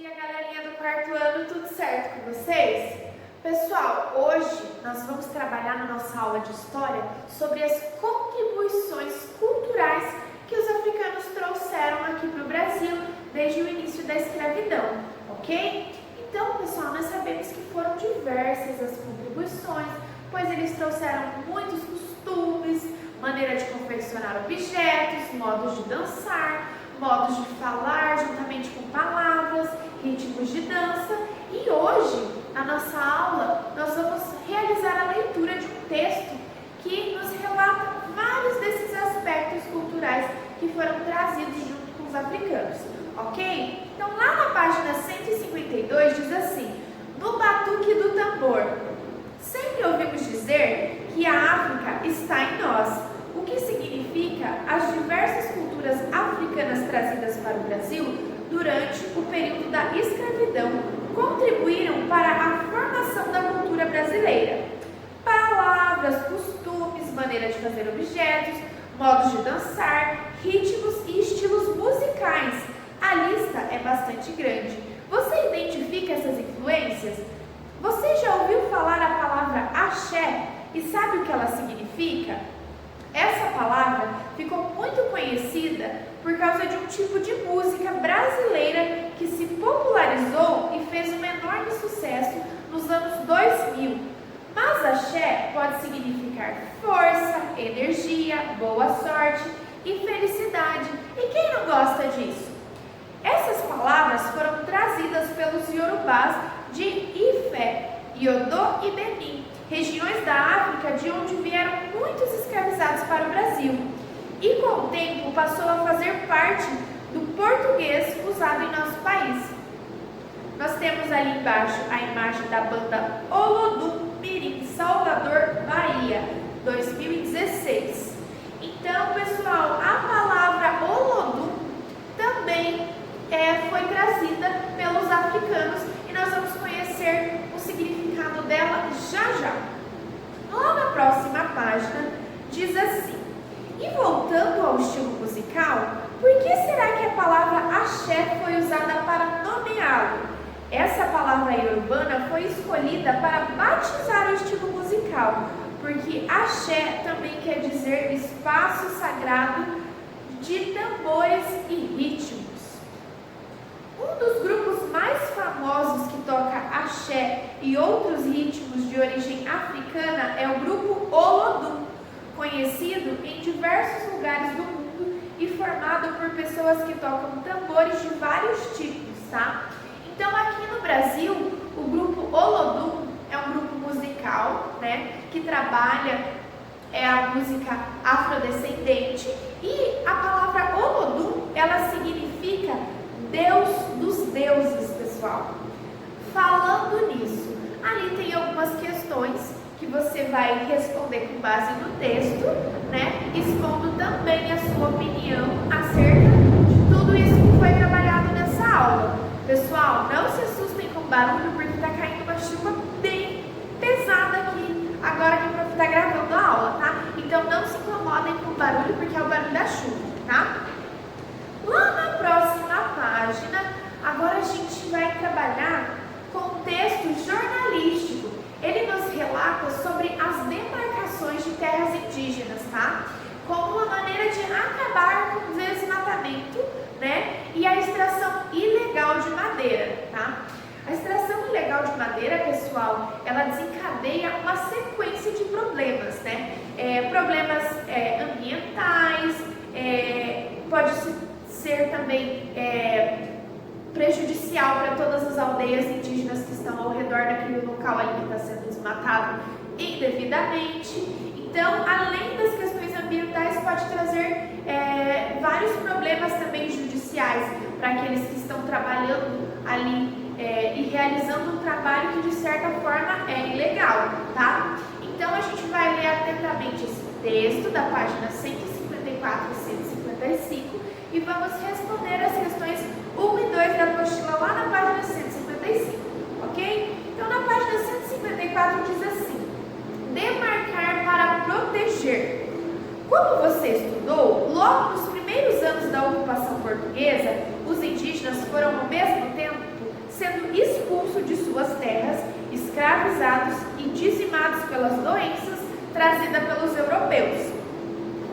dia, galerinha do quarto ano, tudo certo com vocês? Pessoal, hoje nós vamos trabalhar na nossa aula de história sobre as contribuições culturais que os africanos trouxeram aqui para o Brasil desde o início da escravidão, ok? Então, pessoal, nós sabemos que foram diversas as contribuições, pois eles trouxeram muitos costumes, maneira de confeccionar objetos, modos de dançar, modos de falar juntamente com palavras, ritmos de dança. E hoje, na nossa aula, nós vamos realizar a leitura de um texto que nos relata vários desses aspectos culturais que foram trazidos junto com os africanos, ok? Então, lá na página 152 diz assim: no batuque do tambor. Sempre ouvimos dizer que a África está em nós, o que significa as diversas culturas africanas trazidas para o Brasil durante o período da escravidão contribuíram para a formação da cultura brasileira. Palavras, costumes, maneira de fazer objetos, modos de dançar, ritmos e estilos musicais. A lista é bastante grande. Você identifica essas influências? Você já ouviu falar a palavra axé e sabe o que ela significa? Essa palavra ficou muito conhecida por causa de um tipo de música brasileira que se popularizou e fez um enorme sucesso nos anos 2000. Mas axé pode significar força, energia, boa sorte e felicidade. E quem não gosta disso? Essas palavras foram trazidas pelos iorubás de Ifé, Iodô e Benin, regiões da África de onde vieram muitos escravizados para o Brasil. E com o tempo passou a fazer parte do português usado em nosso país. Nós temos ali embaixo a imagem da banda Olodum Mirim, Salvador, Bahia, 2016. Então, pessoal, a palavra Olodum também foi trazida pelos africanos e nós vamos conhecer o significado dela já já. Lá na próxima página diz assim: e voltando ao estilo musical, por que será que a palavra axé foi usada para nomeá-lo? Essa palavra iorubana foi escolhida para batizar o estilo musical, porque axé também quer dizer espaço sagrado de tambores e ritmos. Um dos grupos mais famosos que toca axé e outros ritmos de origem africana é o grupo Olodum, conhecido em diversos lugares do mundo e formado por pessoas que tocam tambores de vários tipos, tá? Então, aqui no Brasil, o grupo Olodum é um grupo musical, né, que trabalha a música afrodescendente, e a palavra Olodum, ela significa Deus dos deuses, pessoal. Falando nisso, ali tem algumas questões que você vai responder com base no texto, né? Expondo também a sua opinião acerca de tudo isso que foi trabalhado nessa aula. Pessoal, não se assustem com barulho, porque está caindo uma chuva bem pesada aqui, agora que o prof está gravando a aula, tá? Então não se incomodem com o barulho, porque é o barulho da chuva, tá? Lá na próxima página, agora a gente vai trabalhar com um texto jornalístico. Ele nos relata sobre as demarcações de terras indígenas, tá? Como uma maneira de acabar com o desmatamento, né? E a extração ilegal de madeira, tá? A extração ilegal de madeira, pessoal, ela desencadeia uma sequência de problemas, né? Problemas ambientais, pode ser também prejudicial para todas as aldeias indígenas que estão ao redor daquele local ali que está sendo desmatado indevidamente. Então, além das questões ambientais, pode trazer vários problemas também judiciais para aqueles que estão trabalhando ali e realizando um trabalho que de certa forma é ilegal, tá? Então, a gente vai ler atentamente esse texto da página 154 e 155 e vamos responder as questões 1 e 2 da apostila lá na página 155, ok? Então, na página 154 diz assim: demarcar para proteger. Como você estudou, logo nos primeiros anos da ocupação portuguesa, os indígenas foram ao mesmo tempo trazida pelos europeus.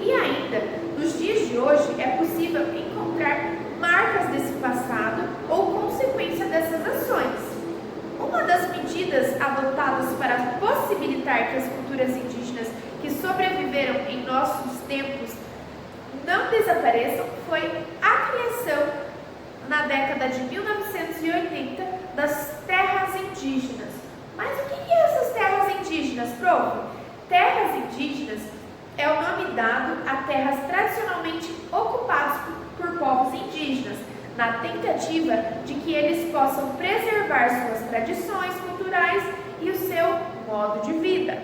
E ainda, nos dias de hoje, é possível encontrar marcas desse passado ou consequência dessas ações. Uma das medidas adotadas para possibilitar que as culturas indígenas que sobreviveram em nossos tempos não desapareçam foi a criação, na década de 1980, das terras indígenas. Mas o que são essas terras indígenas, prof? Terras indígenas é o nome dado a terras tradicionalmente ocupadas por povos indígenas, na tentativa de que eles possam preservar suas tradições culturais e o seu modo de vida.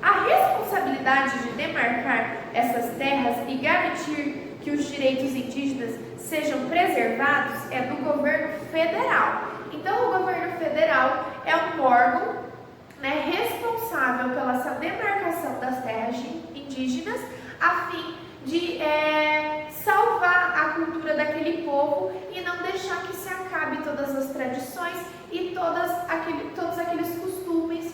A responsabilidade de demarcar essas terras e garantir que os direitos indígenas sejam preservados é do governo federal. Então, o governo federal é um órgão, responsável pela essa demarcação das terras indígenas, a fim de salvar a cultura daquele povo e não deixar que se acabe todas as tradições e todos aqueles costumes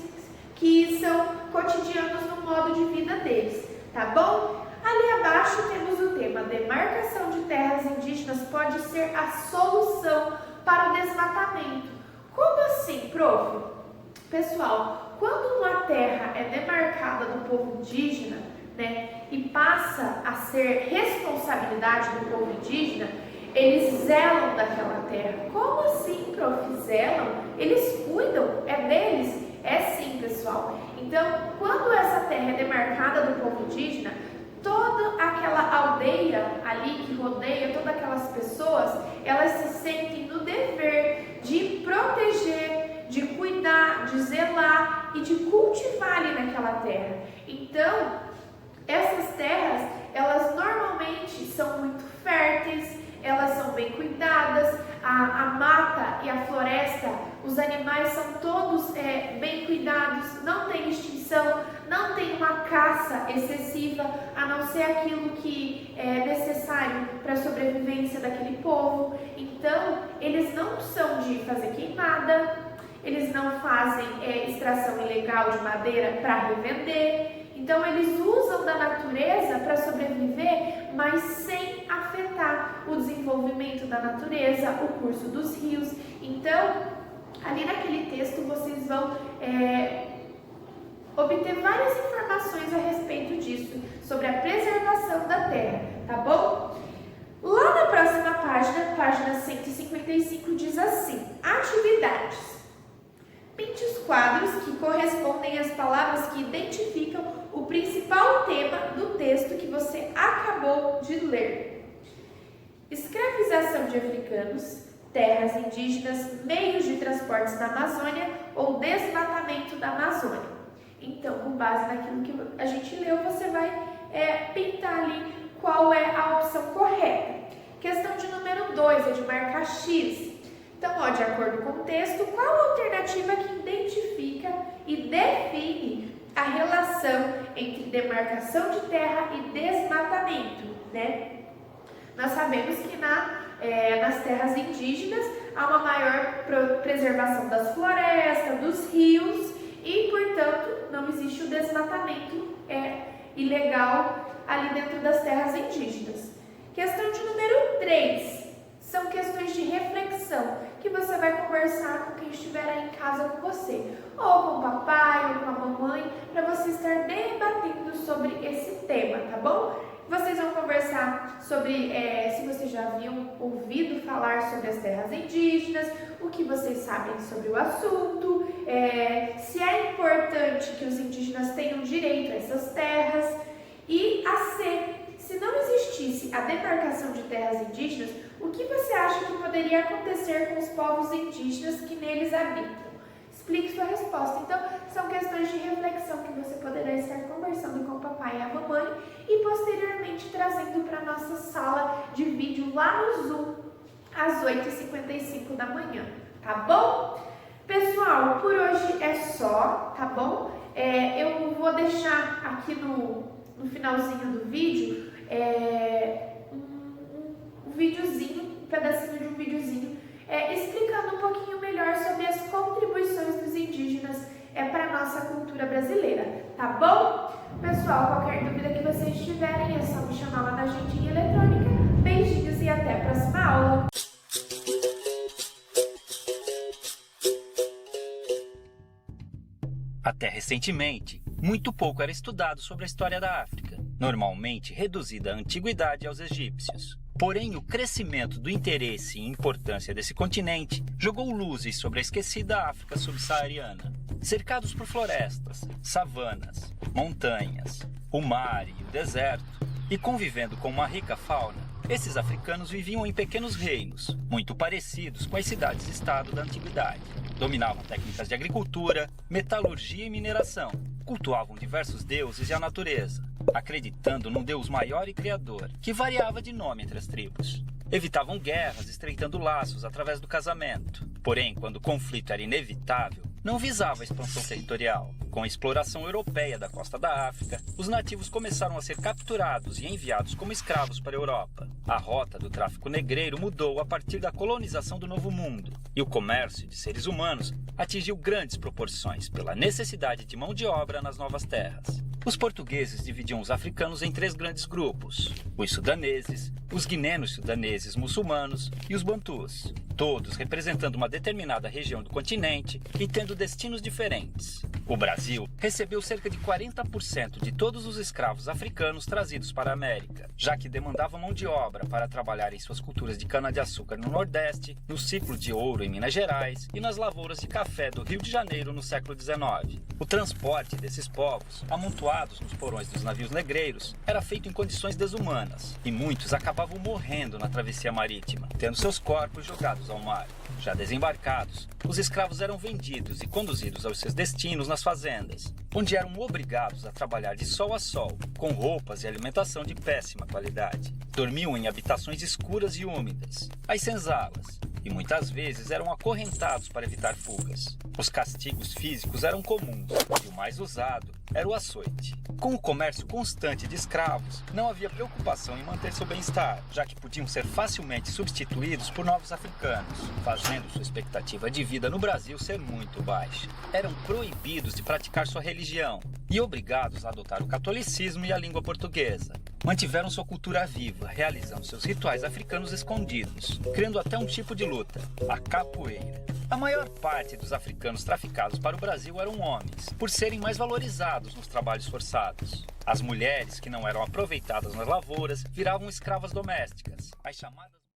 que são cotidianos no modo de vida deles, tá bom? Ali abaixo temos o tema: demarcação de terras indígenas pode ser a solução para o desmatamento. Como assim, prof? Pessoal, quando uma terra é demarcada do povo indígena, e passa a ser responsabilidade do povo indígena, eles zelam daquela terra. Como assim, prof? Zelam? Eles cuidam, é deles? É sim, pessoal. Então, quando essa terra é demarcada do povo indígena, toda aquela aldeia ali que rodeia, todas aquelas pessoas, elas se sentem no dever de proteger, de cuidar, de zelar e de cultivar ali naquela terra. Então, essas terras, elas normalmente são muito férteis, elas são bem cuidadas, a mata e a floresta, os animais são todos bem cuidados, não tem extinção, não tem uma caça excessiva, a não ser aquilo que é necessário para a sobrevivência daquele povo. Então, eles não são de fazer queimada, eles não fazem extração ilegal de madeira para revender. Então, eles usam da natureza para sobreviver, mas sem afetar o desenvolvimento da natureza, o curso dos rios. Então, ali naquele texto, vocês vão obter várias informações a respeito disso, sobre a preservação da terra, tá bom? Lá na próxima página, página 155, diz assim: atividades. Pinte os quadros que correspondem às palavras que identificam o principal tema do texto que você acabou de ler. Escravização de africanos, terras indígenas, meios de transportes na Amazônia ou desmatamento da Amazônia. Então, com base naquilo que a gente leu, você vai pintar ali qual é a opção correta. Questão de número 2 é de marcar X. Então, de acordo com o texto, qual a alternativa que identifica e define a relação entre demarcação de terra e desmatamento, Nós sabemos que nas terras indígenas há uma maior preservação das florestas, dos rios e, portanto, não existe o desmatamento ilegal ali dentro das terras indígenas. Questão de número 3. São questões de reflexão que você vai conversar com quem estiver aí em casa com você, ou com o papai, ou com a mamãe, para você estar debatendo sobre esse tema, tá bom? Vocês vão conversar sobre se vocês já haviam ouvido falar sobre as terras indígenas, o que vocês sabem sobre o assunto, se é importante que os indígenas tenham direito a essas terras, e a C, se não existisse a demarcação de terras indígenas, o que você acha que poderia acontecer com os povos indígenas que neles habitam? Explique sua resposta. Então, são questões de reflexão que você poderá estar conversando com o papai e a mamãe e posteriormente trazendo para a nossa sala de vídeo lá no Zoom, às 8h55 da manhã, tá bom? Pessoal, por hoje é só, tá bom? Eu vou deixar aqui no finalzinho do vídeo um videozinho, um pedacinho de um videozinho explicando um pouquinho melhor sobre as contribuições dos indígenas é para a nossa cultura brasileira, tá bom? Pessoal, qualquer dúvida que vocês tiverem é só me chamar lá na agendinha eletrônica. Beijinhos e até a próxima aula! Até recentemente, muito pouco era estudado sobre a história da África, normalmente reduzida à antiguidade aos egípcios. Porém, o crescimento do interesse e importância desse continente jogou luzes sobre a esquecida África subsaariana. Cercados por florestas, savanas, montanhas, o mar e o deserto, e convivendo com uma rica fauna, esses africanos viviam em pequenos reinos, muito parecidos com as cidades-estado da antiguidade. Dominavam técnicas de agricultura, metalurgia e mineração. Cultuavam diversos deuses e a natureza, acreditando num Deus maior e criador, que variava de nome entre as tribos. Evitavam guerras, estreitando laços através do casamento. Porém, quando o conflito era inevitável, não visava a expansão territorial. Com a exploração europeia da costa da África, os nativos começaram a ser capturados e enviados como escravos para a Europa. A rota do tráfico negreiro mudou a partir da colonização do Novo Mundo, e o comércio de seres humanos atingiu grandes proporções pela necessidade de mão de obra nas novas terras. Os portugueses dividiam os africanos em 3 grandes grupos: os sudaneses, os guinenos sudaneses muçulmanos e os bantus, todos representando uma determinada região do continente e tendo destinos diferentes. O Brasil recebeu cerca de 40% de todos os escravos africanos trazidos para a América, já que demandavam mão de obra para trabalhar em suas culturas de cana-de-açúcar no Nordeste, no ciclo de ouro em Minas Gerais e nas lavouras de café do Rio de Janeiro no século XIX. O transporte desses povos, amontoados nos porões dos navios negreiros, era feito em condições desumanas, e muitos acabavam morrendo na travessia marítima, tendo seus corpos jogados ao mar. Já desembarcados, os escravos eram vendidos e conduzidos aos seus destinos nas fazendas, onde eram obrigados a trabalhar de sol a sol, com roupas e alimentação de péssima qualidade. Dormiam em habitações escuras e úmidas, as senzalas, e muitas vezes eram acorrentados para evitar fugas. Os castigos físicos eram comuns, e o mais usado era o açoite. Com o comércio constante de escravos, não havia preocupação em manter seu bem-estar, já que podiam ser facilmente substituídos por novos africanos, fazendo sua expectativa de vida no Brasil ser muito baixa. Eram proibidos de praticar sua religião e obrigados a adotar o catolicismo e a língua portuguesa. Mantiveram sua cultura viva, realizando seus rituais africanos escondidos, criando até um tipo de luta, a capoeira. A maior parte dos africanos traficados para o Brasil eram homens, por serem mais valorizados nos trabalhos forçados. As mulheres, que não eram aproveitadas nas lavouras, viravam escravas domésticas, as chamadas